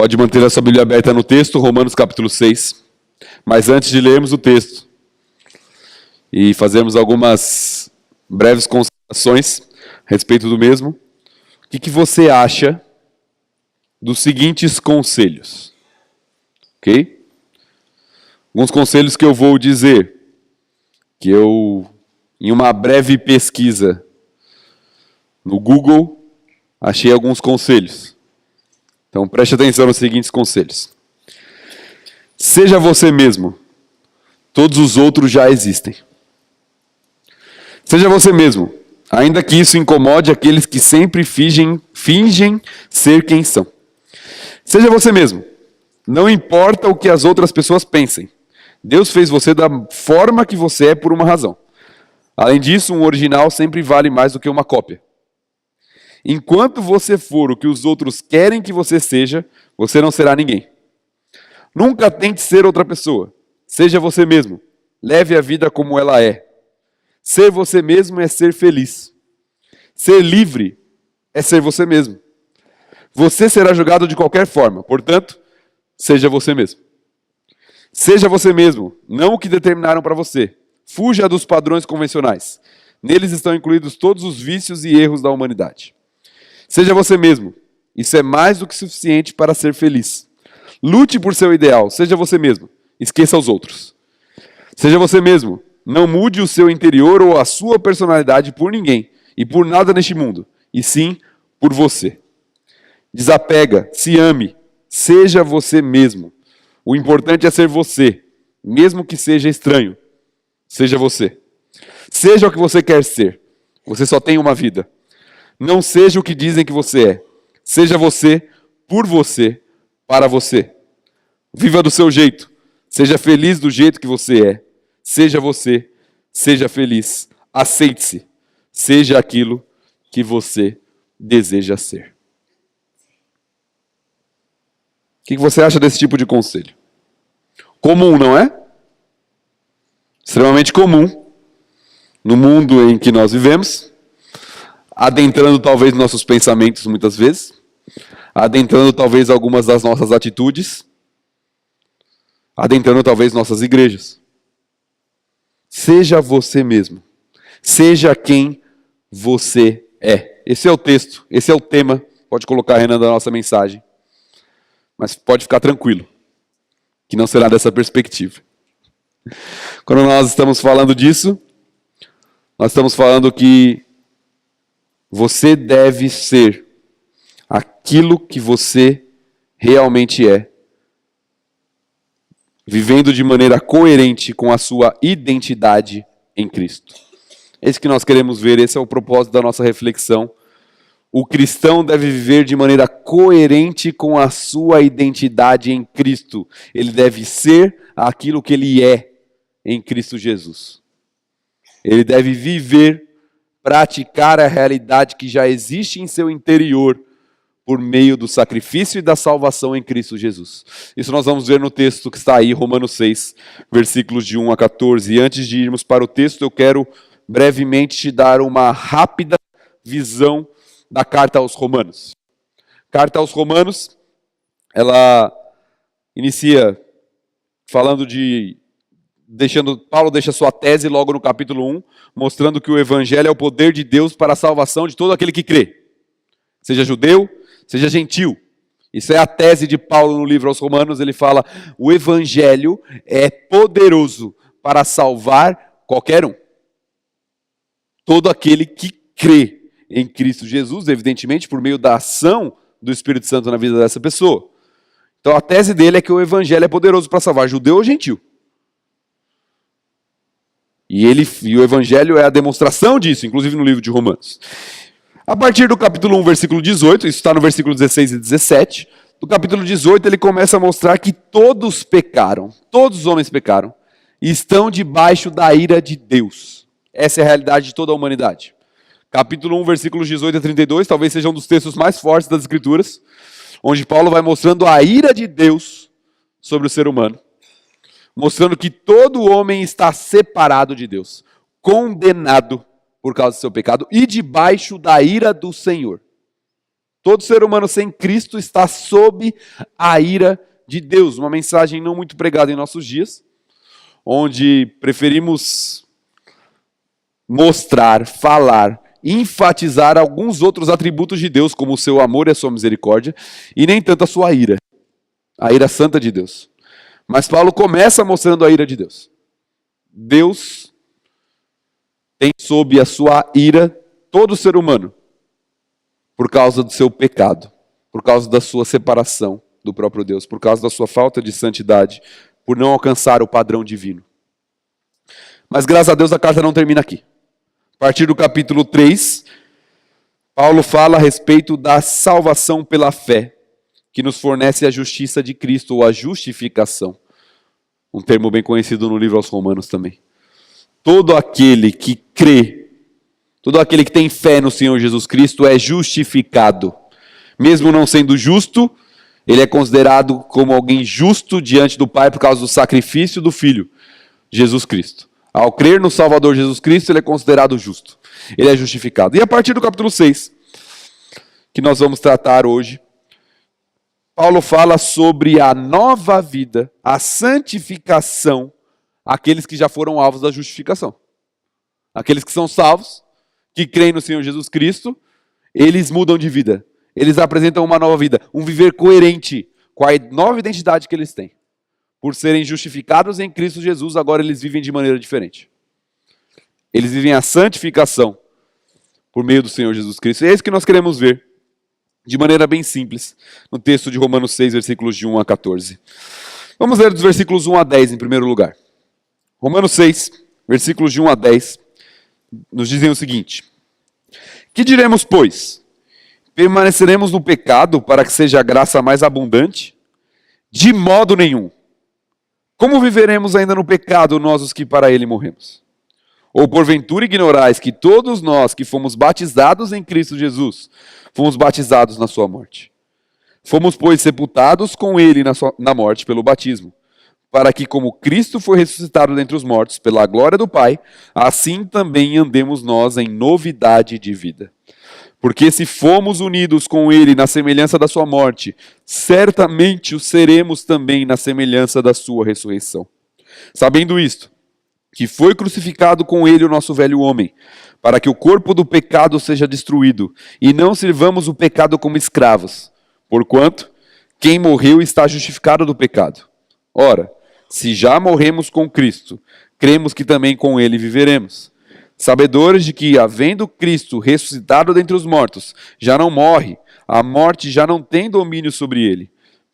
Pode manter a sua Bíblia aberta no texto, Romanos capítulo 6. Mas antes de lermos o texto e fazermos algumas breves considerações a respeito do mesmo, o que você acha dos seguintes conselhos? Ok? Alguns conselhos que eu vou dizer, que eu, em uma breve pesquisa no Google, achei alguns conselhos. Então preste atenção nos seguintes conselhos. Seja você mesmo. Todos os outros já existem. Seja você mesmo, ainda que isso incomode aqueles que sempre fingem ser quem são. Seja você mesmo. Não importa o que as outras pessoas pensem. Deus fez você da forma que você é por uma razão. Além disso, um original sempre vale mais do que uma cópia. Enquanto você for o que os outros querem que você seja, você não será ninguém. Nunca tente ser outra pessoa. Seja você mesmo. Leve a vida como ela é. Ser você mesmo é ser feliz. Ser livre é ser você mesmo. Você será julgado de qualquer forma. Portanto, seja você mesmo. Seja você mesmo, não o que determinaram para você. Fuja dos padrões convencionais. Neles estão incluídos todos os vícios e erros da humanidade. Seja você mesmo. Isso é mais do que suficiente para ser feliz. Lute por seu ideal. Seja você mesmo. Esqueça os outros. Seja você mesmo. Não mude o seu interior ou a sua personalidade por ninguém e por nada neste mundo, e sim por você. Desapega, se ame, seja você mesmo. O importante é ser você, mesmo que seja estranho. Seja você. Seja o que você quer ser. Você só tem uma vida. Não seja o que dizem que você é. Seja você, por você, para você. Viva do seu jeito. Seja feliz do jeito que você é. Seja você, seja feliz. Aceite-se. Seja aquilo que você deseja ser. O que você acha desse tipo de conselho? Comum, não é? Extremamente comum no mundo em que nós vivemos, adentrando talvez nossos pensamentos muitas vezes, adentrando talvez algumas das nossas atitudes, adentrando talvez nossas igrejas. Seja você mesmo. Seja quem você é. Esse é o texto, esse é o tema. Pode colocar, Renan, da nossa mensagem. Mas pode ficar tranquilo, que não será dessa perspectiva. Quando nós estamos falando disso, nós estamos falando que você deve ser aquilo que você realmente é, vivendo de maneira coerente com a sua identidade em Cristo. É isso que nós queremos ver, esse é o propósito da nossa reflexão. O cristão deve viver de maneira coerente com a sua identidade em Cristo. Ele deve ser aquilo que ele é em Cristo Jesus. Ele deve viver, praticar a realidade que já existe em seu interior por meio do sacrifício e da salvação em Cristo Jesus. Isso nós vamos ver no texto que está aí, Romanos 6, versículos de 1 a 14. E antes de irmos para o texto, eu quero brevemente te dar uma rápida visão da carta aos Romanos. Carta aos Romanos, ela inicia falando Paulo deixa sua tese logo no capítulo 1, mostrando que o evangelho é o poder de Deus para a salvação de todo aquele que crê. Seja judeu, seja gentil. Isso é a tese de Paulo no livro aos Romanos. Ele fala, o evangelho é poderoso para salvar qualquer um. Todo aquele que crê em Cristo Jesus, evidentemente, por meio da ação do Espírito Santo na vida dessa pessoa. Então a tese dele é que o evangelho é poderoso para salvar judeu ou gentil. E o evangelho é a demonstração disso, inclusive no livro de Romanos. A partir do capítulo 1, versículo 18, isso está no versículo 16 e 17, do capítulo 18 ele começa a mostrar que todos pecaram, todos os homens pecaram, e estão debaixo da ira de Deus. Essa é a realidade de toda a humanidade. Capítulo 1, versículos 18 a 32, talvez seja um dos textos mais fortes das Escrituras, onde Paulo vai mostrando a ira de Deus sobre o ser humano, mostrando que todo homem está separado de Deus, condenado por causa do seu pecado e debaixo da ira do Senhor. Todo ser humano sem Cristo está sob a ira de Deus. Uma mensagem não muito pregada em nossos dias, onde preferimos mostrar, falar, enfatizar alguns outros atributos de Deus, como o seu amor e a sua misericórdia, e nem tanto a ira santa de Deus. Mas Paulo começa mostrando a ira de Deus. Deus tem sob a sua ira todo ser humano, por causa do seu pecado, por causa da sua separação do próprio Deus, por causa da sua falta de santidade, por não alcançar o padrão divino. Mas graças a Deus a carta não termina aqui. A partir do capítulo 3, Paulo fala a respeito da salvação pela fé, que nos fornece a justiça de Cristo, ou a justificação. Um termo bem conhecido no livro aos Romanos também. Todo aquele que crê, todo aquele que tem fé no Senhor Jesus Cristo é justificado. Mesmo não sendo justo, ele é considerado como alguém justo diante do Pai por causa do sacrifício do Filho, Jesus Cristo. Ao crer no Salvador Jesus Cristo, ele é considerado justo. Ele é justificado. E a partir do capítulo 6, que nós vamos tratar hoje, Paulo fala sobre a nova vida, a santificação, aqueles que já foram alvos da justificação. Aqueles que são salvos, que creem no Senhor Jesus Cristo, eles mudam de vida. Eles apresentam uma nova vida, um viver coerente com a nova identidade que eles têm. Por serem justificados em Cristo Jesus, agora eles vivem de maneira diferente. Eles vivem a santificação por meio do Senhor Jesus Cristo. E é isso que nós queremos ver, de maneira bem simples, no texto de Romanos 6, versículos de 1 a 14. Vamos ler dos versículos 1 a 10 em primeiro lugar. Romanos 6, versículos de 1 a 10, nos dizem o seguinte: Que diremos, pois? Permaneceremos no pecado para que seja a graça mais abundante? De modo nenhum. Como viveremos ainda no pecado, nós os que para ele morremos? Ou porventura ignorais que todos nós que fomos batizados em Cristo Jesus, fomos batizados na sua morte? Fomos, pois, sepultados com ele na morte pelo batismo, para que, como Cristo foi ressuscitado dentre os mortos pela glória do Pai, assim também andemos nós em novidade de vida. Porque se fomos unidos com ele na semelhança da sua morte, certamente o seremos também na semelhança da sua ressurreição. Sabendo isto, que foi crucificado com ele o nosso velho homem, para que o corpo do pecado seja destruído, e não sirvamos o pecado como escravos, porquanto quem morreu está justificado do pecado. Ora, se já morremos com Cristo, cremos que também com ele viveremos. Sabedores de que, havendo Cristo ressuscitado dentre os mortos, já não morre, a morte já não tem domínio sobre ele.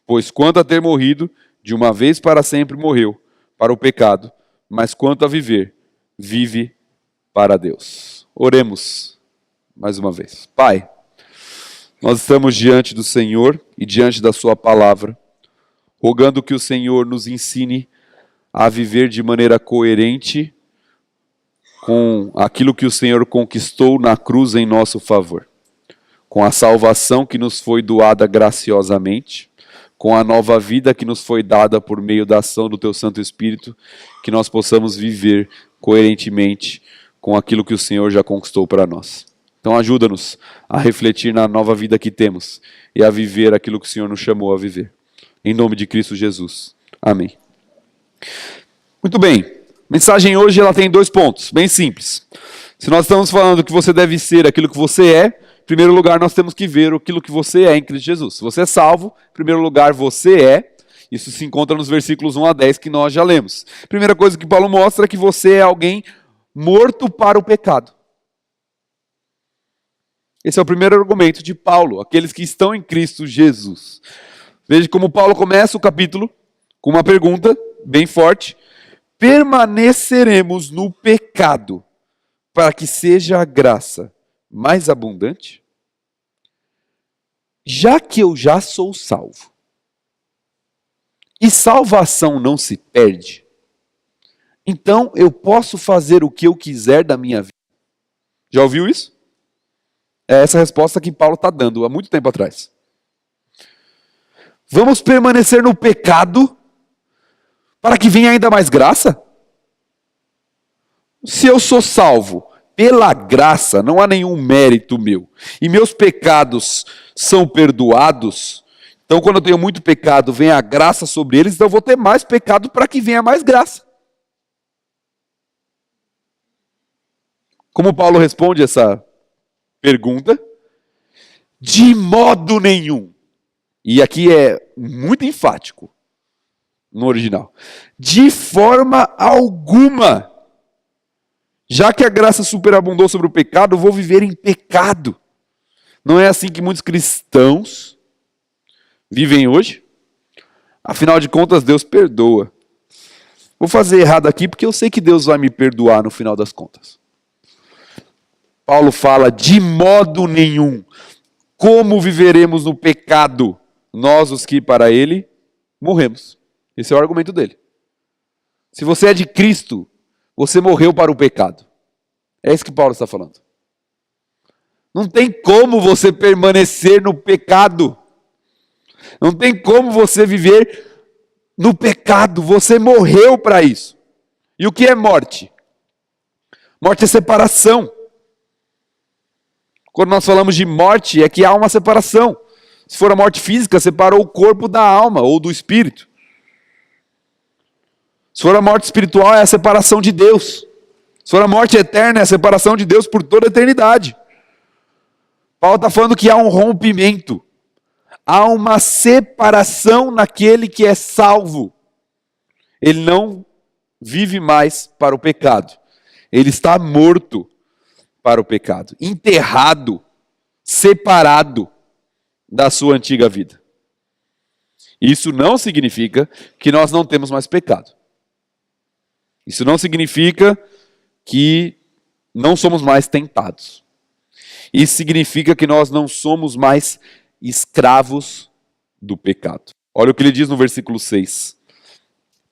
Pois quanto a ter morrido, de uma vez para sempre morreu, para o pecado, mas quanto a viver, vive para Deus. Oremos mais uma vez. Pai, nós estamos diante do Senhor e diante da sua palavra, rogando que o Senhor nos ensine a viver de maneira coerente com aquilo que o Senhor conquistou na cruz em nosso favor, com a salvação que nos foi doada graciosamente, com a nova vida que nos foi dada por meio da ação do Teu Santo Espírito, que nós possamos viver coerentemente com aquilo que o Senhor já conquistou para nós. Então ajuda-nos a refletir na nova vida que temos e a viver aquilo que o Senhor nos chamou a viver. Em nome de Cristo Jesus. Amém. Muito bem. A mensagem hoje ela tem 2 pontos, bem simples. Se nós estamos falando que você deve ser aquilo que você é, em primeiro lugar nós temos que ver aquilo que você é em Cristo Jesus. Se você é salvo, em primeiro lugar você é. Isso se encontra nos versículos 1 a 10 que nós já lemos. Primeira coisa que Paulo mostra é que você é alguém morto para o pecado. Esse é o primeiro argumento de Paulo, aqueles que estão em Cristo Jesus. Veja como Paulo começa o capítulo com uma pergunta bem forte. Permaneceremos no pecado para que seja a graça mais abundante? Já que eu já sou salvo, e salvação não se perde, então eu posso fazer o que eu quiser da minha vida. Já ouviu isso? É essa a resposta que Paulo está dando há muito tempo atrás. Vamos permanecer no pecado para que venha ainda mais graça? Se eu sou salvo pela graça, não há nenhum mérito meu, e meus pecados são perdoados, então quando eu tenho muito pecado, vem a graça sobre eles, então eu vou ter mais pecado para que venha mais graça. Como Paulo responde essa pergunta? De modo nenhum. E aqui é muito enfático no original. De forma alguma. Já que a graça superabundou sobre o pecado, eu vou viver em pecado. Não é assim que muitos cristãos vivem hoje? Afinal de contas, Deus perdoa. Vou fazer errado aqui porque eu sei que Deus vai me perdoar no final das contas. Paulo fala de modo nenhum. Como viveremos no pecado, nós os que para ele morremos? Esse é o argumento dele. Se você é de Cristo, você morreu para o pecado. É isso que Paulo está falando. Não tem como você permanecer no pecado. Não tem como você viver no pecado. Você morreu para isso. E o que é morte? Morte é separação. Quando nós falamos de morte, é que há uma separação. Se for a morte física, separou o corpo da alma ou do espírito. Se for a morte espiritual, é a separação de Deus. Se for a morte eterna, é a separação de Deus por toda a eternidade. Paulo está falando que há um rompimento. Há uma separação naquele que é salvo. Ele não vive mais para o pecado. Ele está morto para o pecado, enterrado, separado da sua antiga vida. Isso não significa que nós não temos mais pecado. Isso não significa que não somos mais tentados. Isso significa que nós não somos mais escravos do pecado. Olha o que ele diz no versículo 6.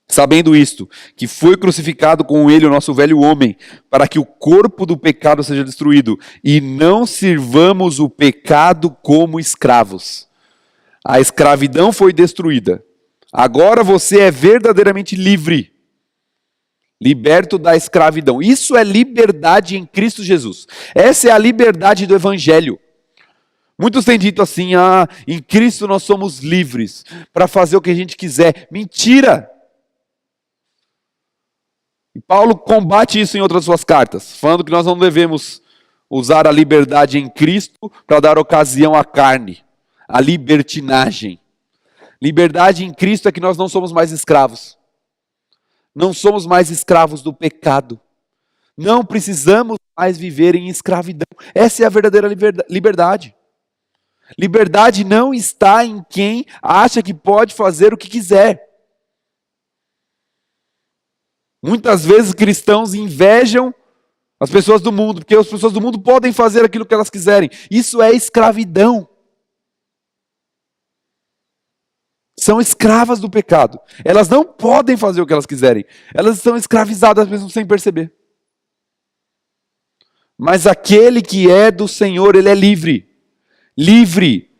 Sabendo isto, que foi crucificado com ele o nosso velho homem, para que o corpo do pecado seja destruído, e não sirvamos o pecado como escravos. A escravidão foi destruída. Agora você é verdadeiramente livre, liberto da escravidão. Isso é liberdade em Cristo Jesus. Essa é a liberdade do Evangelho. Muitos têm dito assim, em Cristo nós somos livres para fazer o que a gente quiser. Mentira! E Paulo combate isso em outras suas cartas, falando que nós não devemos usar a liberdade em Cristo para dar ocasião à carne, à libertinagem. Liberdade em Cristo é que nós não somos mais escravos. Não somos mais escravos do pecado. Não precisamos mais viver em escravidão. Essa é a verdadeira liberdade. Liberdade não está em quem acha que pode fazer o que quiser. Muitas vezes cristãos invejam as pessoas do mundo, porque as pessoas do mundo podem fazer aquilo que elas quiserem. Isso é escravidão. São escravas do pecado. Elas não podem fazer o que elas quiserem. Elas estão escravizadas mesmo sem perceber. Mas aquele que é do Senhor, ele é livre. Livre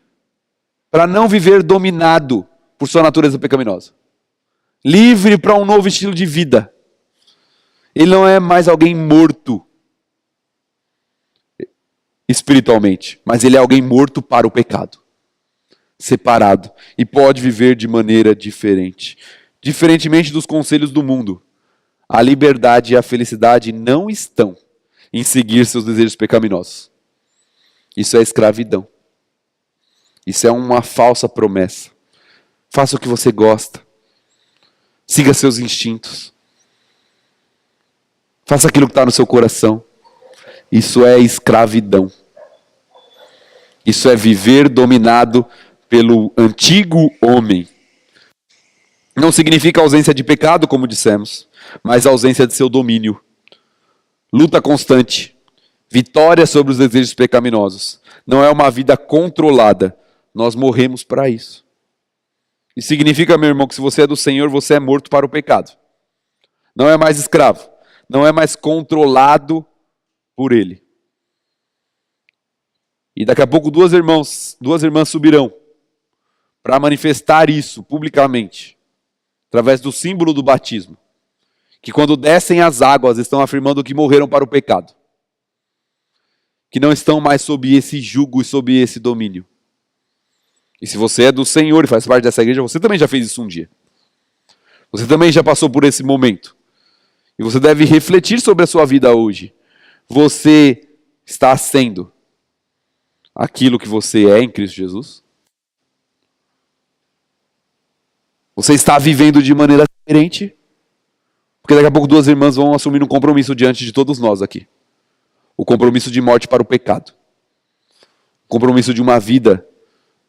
para não viver dominado por sua natureza pecaminosa. Livre para um novo estilo de vida. Ele não é mais alguém morto espiritualmente, mas ele é alguém morto para o pecado, separado, e pode viver de maneira diferente. Diferentemente dos conselhos do mundo, a liberdade e a felicidade não estão em seguir seus desejos pecaminosos. Isso é escravidão. Isso é uma falsa promessa. Faça o que você gosta. Siga seus instintos. Faça aquilo que está no seu coração. Isso é escravidão. Isso é viver dominado pelo antigo homem. Não significa ausência de pecado, como dissemos, mas ausência de seu domínio. Luta constante. Vitória sobre os desejos pecaminosos. Não é uma vida controlada. Nós morremos para isso. Isso significa, meu irmão, que se você é do Senhor, você é morto para o pecado. Não é mais escravo. Não é mais controlado por ele. E daqui a pouco duas irmãs subirão para manifestar isso publicamente, através do símbolo do batismo, que quando descem as águas estão afirmando que morreram para o pecado. que não estão mais sob esse jugo e sob esse domínio. E se você é do Senhor e faz parte dessa igreja, você também já fez isso um dia. Você também já passou por esse momento. E você deve refletir sobre a sua vida hoje. Você está sendo aquilo que você é em Cristo Jesus? Você está vivendo de maneira diferente? Porque daqui a pouco duas irmãs vão assumir um compromisso diante de todos nós aqui. O compromisso de morte para o pecado. O compromisso de uma vida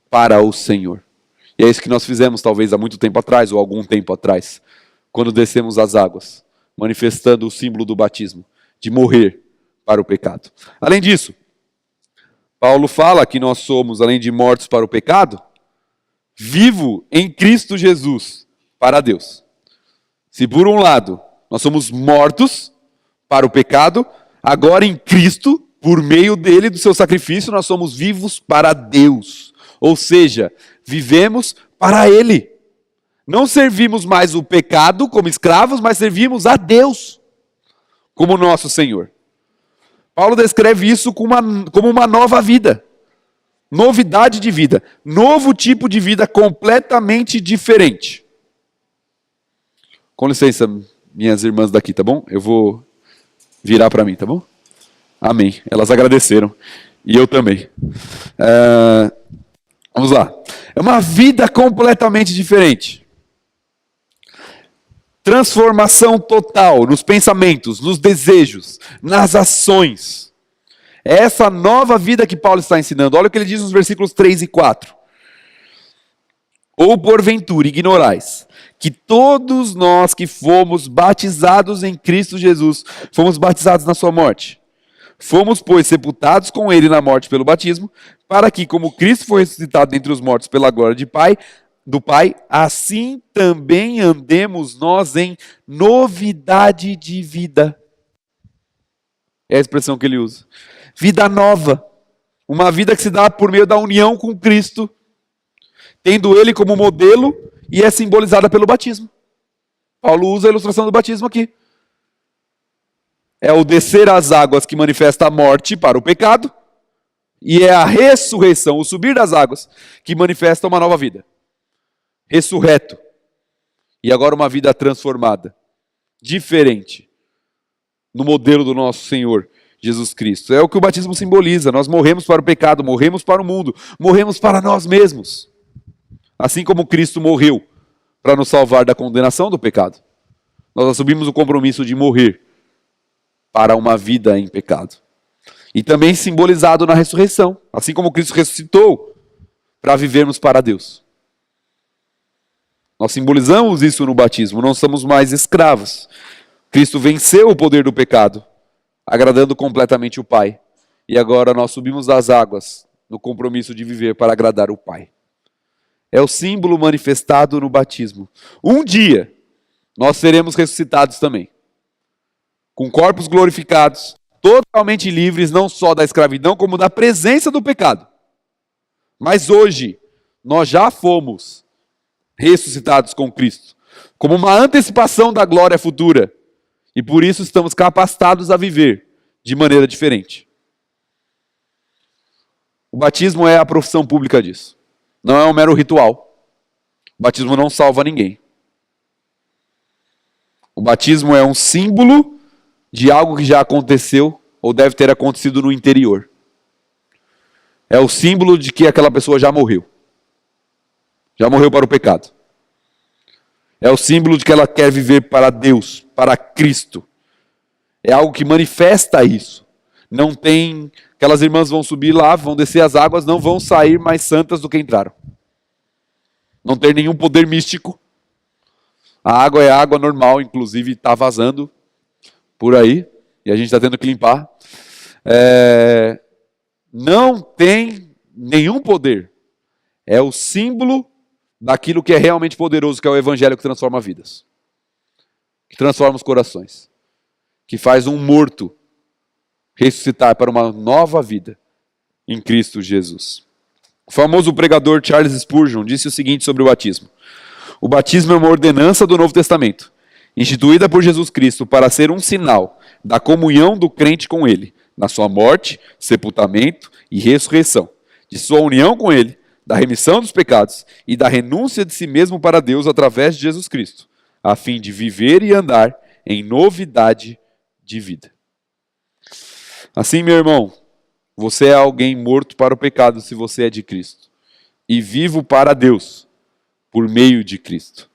para o Senhor. E é isso que nós fizemos talvez há muito tempo atrás, ou algum tempo atrás, quando descemos as águas, manifestando o símbolo do batismo, de morrer para o pecado. Além disso, Paulo fala que nós somos, além de mortos para o pecado, vivo em Cristo Jesus para Deus. Se por um lado nós somos mortos para o pecado, agora em Cristo, por meio dele, do seu sacrifício, nós somos vivos para Deus. Ou seja, vivemos para Ele. Não servimos mais o pecado como escravos, mas servimos a Deus como nosso Senhor. Paulo descreve isso como uma nova vida. Novidade de vida. Novo tipo de vida completamente diferente. Com licença, minhas irmãs daqui, tá bom? Eu vou virar para mim, tá bom? Amém. Elas agradeceram. E eu também. Vamos lá. É uma vida completamente diferente. Transformação total nos pensamentos, nos desejos, nas ações. É essa nova vida que Paulo está ensinando. Olha o que ele diz nos versículos 3 e 4. Ou porventura ignorais que todos nós que fomos batizados em Cristo Jesus, fomos batizados na sua morte. Fomos, pois, sepultados com ele na morte pelo batismo, para que, como Cristo foi ressuscitado dentre os mortos pela glória do Pai, assim também andemos nós em novidade de vida. É a expressão que ele usa. Vida nova. Uma vida que se dá por meio da união com Cristo, tendo ele como modelo, e é simbolizada pelo batismo. Paulo usa a ilustração do batismo aqui. É o descer às águas que manifesta a morte para o pecado, e é a ressurreição, o subir das águas, que manifesta uma nova vida. Ressurreto. E agora uma vida transformada. Diferente. No modelo do nosso Senhor Jesus Cristo. É o que o batismo simboliza. Nós morremos para o pecado, morremos para o mundo, morremos para nós mesmos. Assim como Cristo morreu para nos salvar da condenação do pecado, nós assumimos o compromisso de morrer para uma vida em pecado. E também simbolizado na ressurreição, assim como Cristo ressuscitou para vivermos para Deus. Nós simbolizamos isso no batismo, não somos mais escravos. Cristo venceu o poder do pecado, agradando completamente o Pai. E agora nós subimos das águas no compromisso de viver para agradar o Pai. É o símbolo manifestado no batismo. Um dia, nós seremos ressuscitados também. Com corpos glorificados, totalmente livres, não só da escravidão, como da presença do pecado. Mas hoje, nós já fomos ressuscitados com Cristo, como uma antecipação da glória futura. E por isso estamos capacitados a viver de maneira diferente. O batismo é a profissão pública disso. Não é um mero ritual. O batismo não salva ninguém. O batismo é um símbolo de algo que já aconteceu ou deve ter acontecido no interior. É o símbolo de que aquela pessoa já morreu. Já morreu para o pecado. É o símbolo de que ela quer viver para Deus, para Cristo. É algo que manifesta isso. Não tem... Aquelas irmãs vão subir lá, vão descer as águas, não vão sair mais santas do que entraram. Não tem nenhum poder místico. A água é água normal, inclusive está vazando por aí, e a gente está tendo que limpar. Não tem nenhum poder. É o símbolo daquilo que é realmente poderoso, que é o evangelho que transforma vidas. Que transforma os corações. Que faz um morto ressuscitar para uma nova vida em Cristo Jesus. O famoso pregador Charles Spurgeon disse o seguinte sobre o batismo. O batismo é uma ordenança do Novo Testamento, instituída por Jesus Cristo para ser um sinal da comunhão do crente com Ele, na sua morte, sepultamento e ressurreição, de sua união com Ele, da remissão dos pecados e da renúncia de si mesmo para Deus através de Jesus Cristo, a fim de viver e andar em novidade de vida. Assim, meu irmão, você é alguém morto para o pecado se você é de Cristo, e vivo para Deus por meio de Cristo.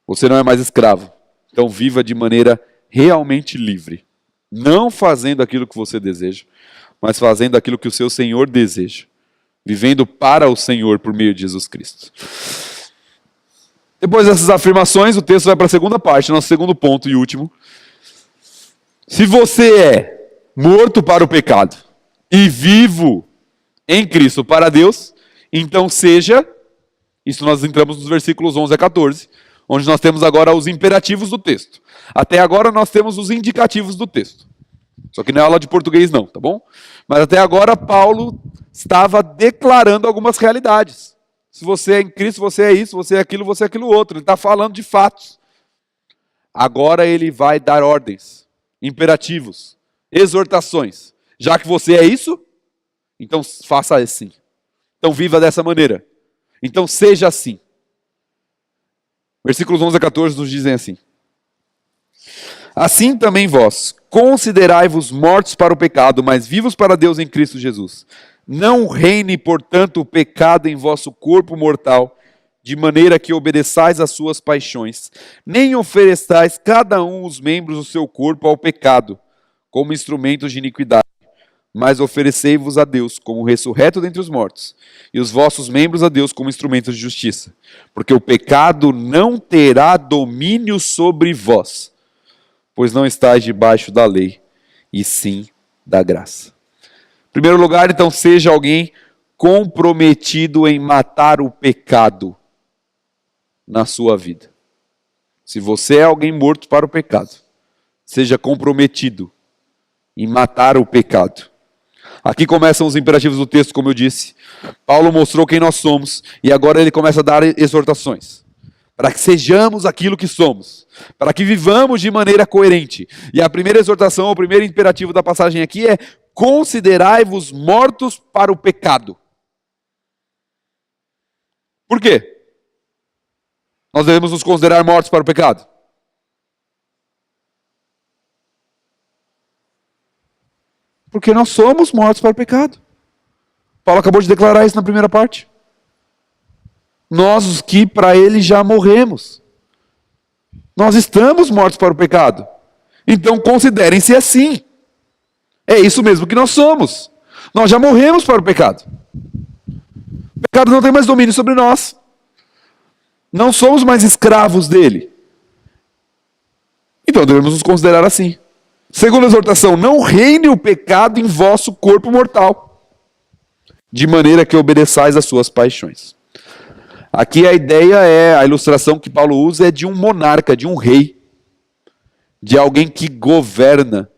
Você não é mais escravo, então viva de maneira realmente livre, não fazendo aquilo que você deseja, mas fazendo aquilo que o seu Senhor deseja, vivendo para o Senhor por meio de Jesus Cristo. Depois dessas afirmações, o texto vai para a segunda parte, nosso segundo ponto e último. Se você é morto para o pecado e vivo em Cristo para Deus, então seja, isso nós entramos nos versículos 11 a 14, onde nós temos agora os imperativos do texto. Até agora nós temos os indicativos do texto. Só que não é aula de português não, tá bom? Mas até agora Paulo estava declarando algumas realidades. Se você é em Cristo, você é isso, você é aquilo outro. Ele está falando de fatos. Agora ele vai dar ordens, imperativos, exortações. Já que você é isso, então faça assim. Então viva dessa maneira. Então seja assim. Versículos 11 a 14 nos dizem assim. Assim também vós, considerai-vos mortos para o pecado, mas vivos para Deus em Cristo Jesus. Não reine, portanto, o pecado em vosso corpo mortal, de maneira que obedeçais às suas paixões, nem ofereçais cada um os membros do seu corpo ao pecado, como instrumentos de iniquidade, mas oferecei-vos a Deus como ressurreto dentre os mortos, e os vossos membros a Deus como instrumentos de justiça, porque o pecado não terá domínio sobre vós, pois não estáis debaixo da lei, e sim da graça. Em primeiro lugar, então, seja alguém comprometido em matar o pecado na sua vida. Se você é alguém morto para o pecado, seja comprometido em matar o pecado. Aqui começam os imperativos do texto, como eu disse. Paulo mostrou quem nós somos, e agora ele começa a dar exortações. Para que sejamos aquilo que somos, para que vivamos de maneira coerente. E a primeira exortação, o primeiro imperativo da passagem aqui é: considerai-vos mortos para o pecado. Por quê? Nós devemos nos considerar mortos para o pecado. Porque nós somos mortos para o pecado. Paulo acabou de declarar isso na primeira parte. Nós, os que para ele já morremos. Nós estamos mortos para o pecado. Então considerem-se assim. É isso mesmo que nós somos. Nós já morremos para o pecado. O pecado não tem mais domínio sobre nós. Não somos mais escravos dele. Então devemos nos considerar assim. Segunda exortação: não reine o pecado em vosso corpo mortal, de maneira que obedeçais às suas paixões. Aqui a ideia é, a ilustração que Paulo usa é de um monarca, de um rei, de alguém que governa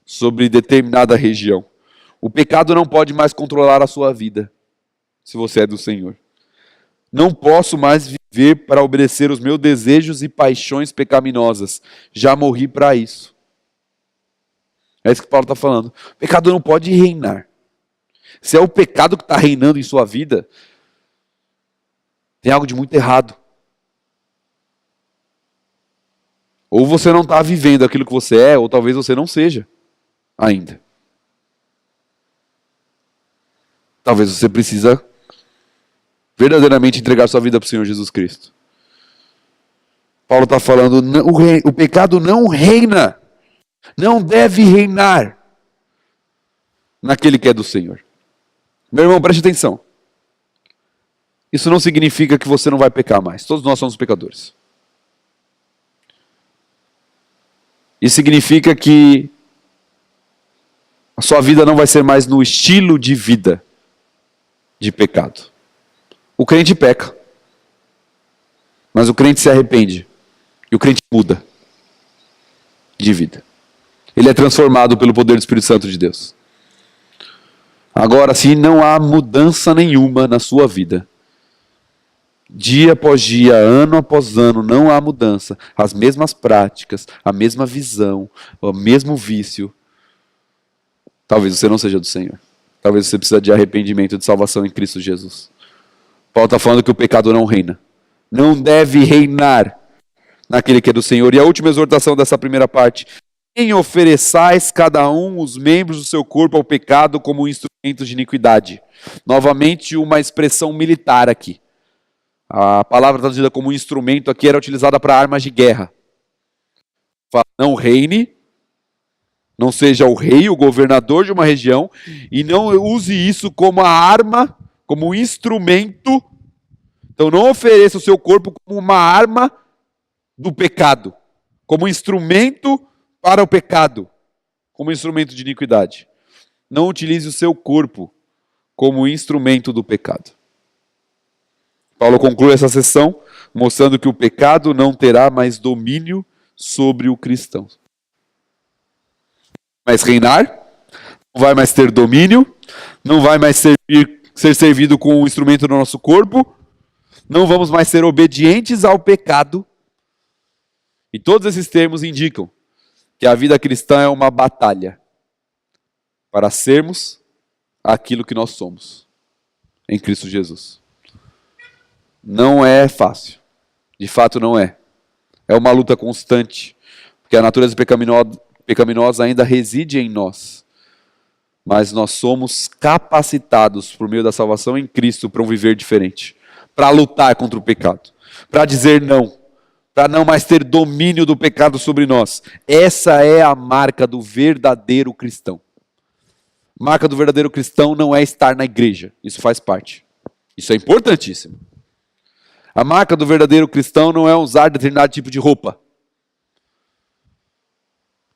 sobre determinada região. O pecado não pode mais controlar a sua vida, se você é do Senhor. Não posso mais viver para obedecer os meus desejos e paixões pecaminosas. Já morri para isso. É isso que Paulo está falando. O pecado não pode reinar. Se é o pecado que está reinando em sua vida, tem algo de muito errado. Ou você não está vivendo aquilo que você é, ou talvez você não seja ainda. Talvez você precisa verdadeiramente entregar sua vida para o Senhor Jesus Cristo. Paulo está falando, o pecado não reina, não deve reinar naquele que é do Senhor. Meu irmão, preste atenção. Isso não significa que você não vai pecar mais. Todos nós somos pecadores. Isso significa que a sua vida não vai ser mais no estilo de vida de pecado. O crente peca, mas o crente se arrepende e o crente muda de vida. Ele é transformado pelo poder do Espírito Santo de Deus. Agora, se não há mudança nenhuma na sua vida, dia após dia, ano após ano, não há mudança, as mesmas práticas, a mesma visão, o mesmo vício, talvez você não seja do Senhor. Talvez você precise de arrependimento e de salvação em Cristo Jesus. Paulo está falando que o pecado não reina. Não deve reinar naquele que é do Senhor. E a última exortação dessa primeira parte: nem ofereçais cada um os membros do seu corpo ao pecado como instrumentos de iniquidade. Novamente, uma expressão militar aqui. A palavra traduzida como instrumento aqui era utilizada para armas de guerra. Não reine, não seja o rei, o governador de uma região, e não use isso como a arma, como um instrumento. Então não ofereça o seu corpo como uma arma do pecado, como instrumento para o pecado, como instrumento de iniquidade. Não utilize o seu corpo como instrumento do pecado. Paulo conclui essa sessão mostrando que o pecado não terá mais domínio sobre o cristão. Não vai mais reinar, não vai mais ter domínio, não vai mais ser servido com o instrumento do nosso corpo, não vamos mais ser obedientes ao pecado. E todos esses termos indicam que a vida cristã é uma batalha para sermos aquilo que nós somos em Cristo Jesus. Não é fácil. De fato não é. É uma luta constante, porque a natureza pecaminosa ainda reside em nós. Mas nós somos capacitados por meio da salvação em Cristo para um viver diferente, para lutar contra o pecado, para dizer não, para não mais ter domínio do pecado sobre nós. Essa é a marca do verdadeiro cristão. A marca do verdadeiro cristão não é estar na igreja, isso faz parte. Isso é importantíssimo. A marca do verdadeiro cristão não é usar determinado tipo de roupa.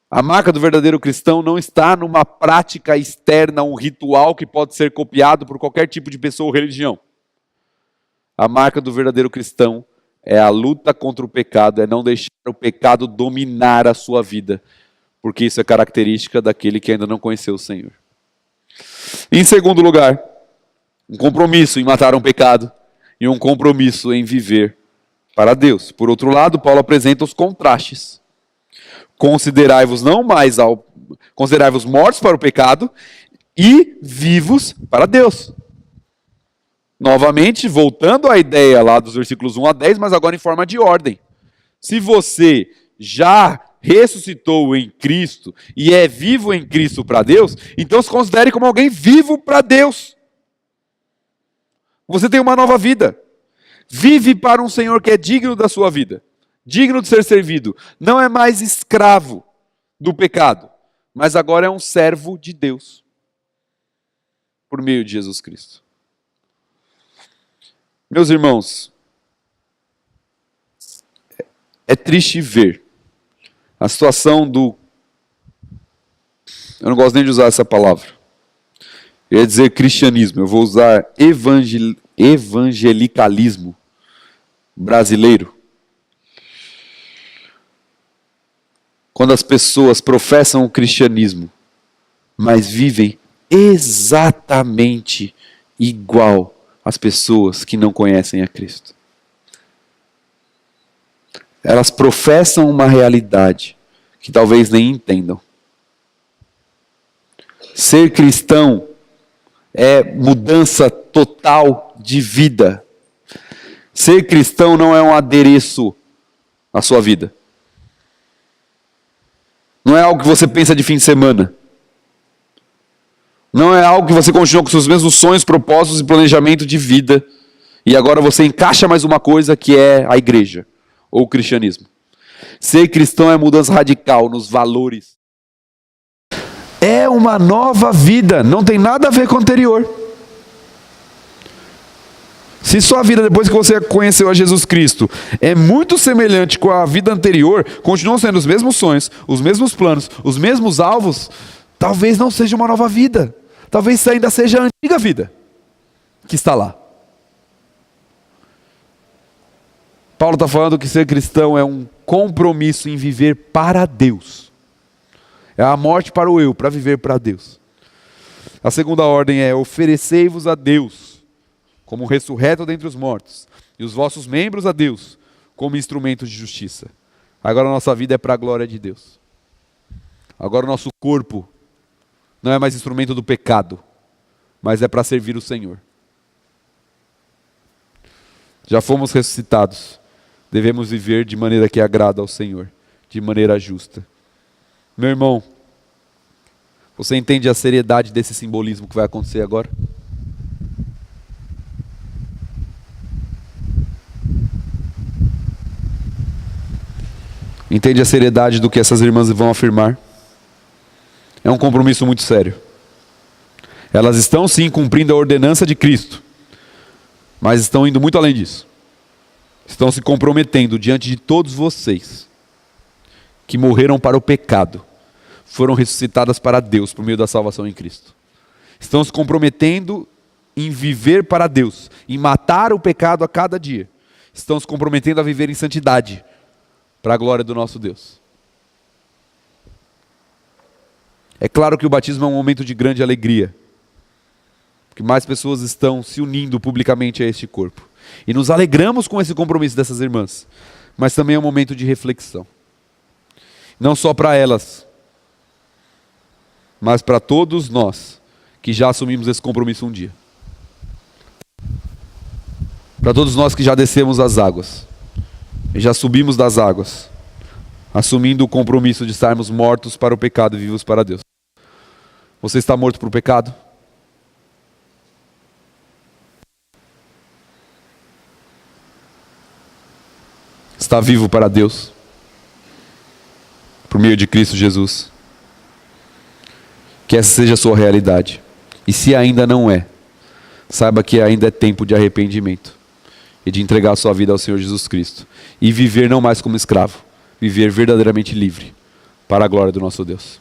A marca do verdadeiro cristão não está numa prática externa, um ritual que pode ser copiado por qualquer tipo de pessoa ou religião. A marca do verdadeiro cristão é a luta contra o pecado, é não deixar o pecado dominar a sua vida, porque isso é característica daquele que ainda não conheceu o Senhor. Em segundo lugar, um compromisso em matar um pecado e um compromisso em viver para Deus. Por outro lado, Paulo apresenta os contrastes. Considerai-vos mortos para o pecado e vivos para Deus. Novamente, voltando à ideia lá dos versículos 1 a 10, mas agora em forma de ordem. Se você já ressuscitou em Cristo e é vivo em Cristo para Deus, então se considere como alguém vivo para Deus. Você tem uma nova vida. Vive para um Senhor que é digno da sua vida, digno de ser servido. Não é mais escravo do pecado, mas agora é um servo de Deus, por meio de Jesus Cristo. Meus irmãos, é triste ver a situação do... Eu não gosto nem de usar essa palavra. Eu ia dizer cristianismo, eu vou usar evangelicalismo brasileiro. Quando as pessoas professam o cristianismo, mas vivem exatamente igual às pessoas que não conhecem a Cristo. Elas professam uma realidade que talvez nem entendam. Ser cristão é mudança total de vida. Ser cristão não é um adereço à sua vida. Não é algo que você pensa de fim de semana. Não é algo que você continua com seus mesmos sonhos, propósitos e planejamento de vida. E agora você encaixa mais uma coisa que é a igreja, ou o cristianismo. Ser cristão é mudança radical nos valores. É uma nova vida, não tem nada a ver com o anterior. Se sua vida, depois que você conheceu a Jesus Cristo, é muito semelhante com a vida anterior, continuam sendo os mesmos sonhos, os mesmos planos, os mesmos alvos, talvez não seja uma nova vida. Talvez ainda seja a antiga vida que está lá. Paulo está falando que ser cristão é um compromisso em viver para Deus. É a morte para o eu, para viver para Deus. A segunda ordem é: oferecei-vos a Deus como ressurreto dentre os mortos, e os vossos membros a Deus como instrumentos de justiça. Agora a nossa vida é para a glória de Deus. Agora o nosso corpo não é mais instrumento do pecado, mas é para servir o Senhor. Já fomos ressuscitados, devemos viver de maneira que agrada ao Senhor, de maneira justa. Meu irmão, você entende a seriedade desse simbolismo que vai acontecer agora? Entende a seriedade do que essas irmãs vão afirmar? É um compromisso muito sério. Elas estão sim cumprindo a ordenança de Cristo, mas estão indo muito além disso. Estão se comprometendo diante de todos vocês que morreram para o pecado, foram ressuscitadas para Deus por meio da salvação em Cristo. Estão se comprometendo em viver para Deus, em matar o pecado a cada dia. Estão se comprometendo a viver em santidade, para a glória do nosso Deus. É claro que o batismo é um momento de grande alegria, porque mais pessoas estão se unindo publicamente a este corpo. E nos alegramos com esse compromisso dessas irmãs, mas também é um momento de reflexão. Não só para elas, mas para todos nós que já assumimos esse compromisso um dia. Para todos nós que já descemos as águas, e já subimos das águas, assumindo o compromisso de estarmos mortos para o pecado e vivos para Deus. Você está morto para o pecado? Está vivo para Deus? Por meio de Cristo Jesus? Que essa seja a sua realidade. E se ainda não é, saiba que ainda é tempo de arrependimento e de entregar a sua vida ao Senhor Jesus Cristo. E viver não mais como escravo, viver verdadeiramente livre, para a glória do nosso Deus.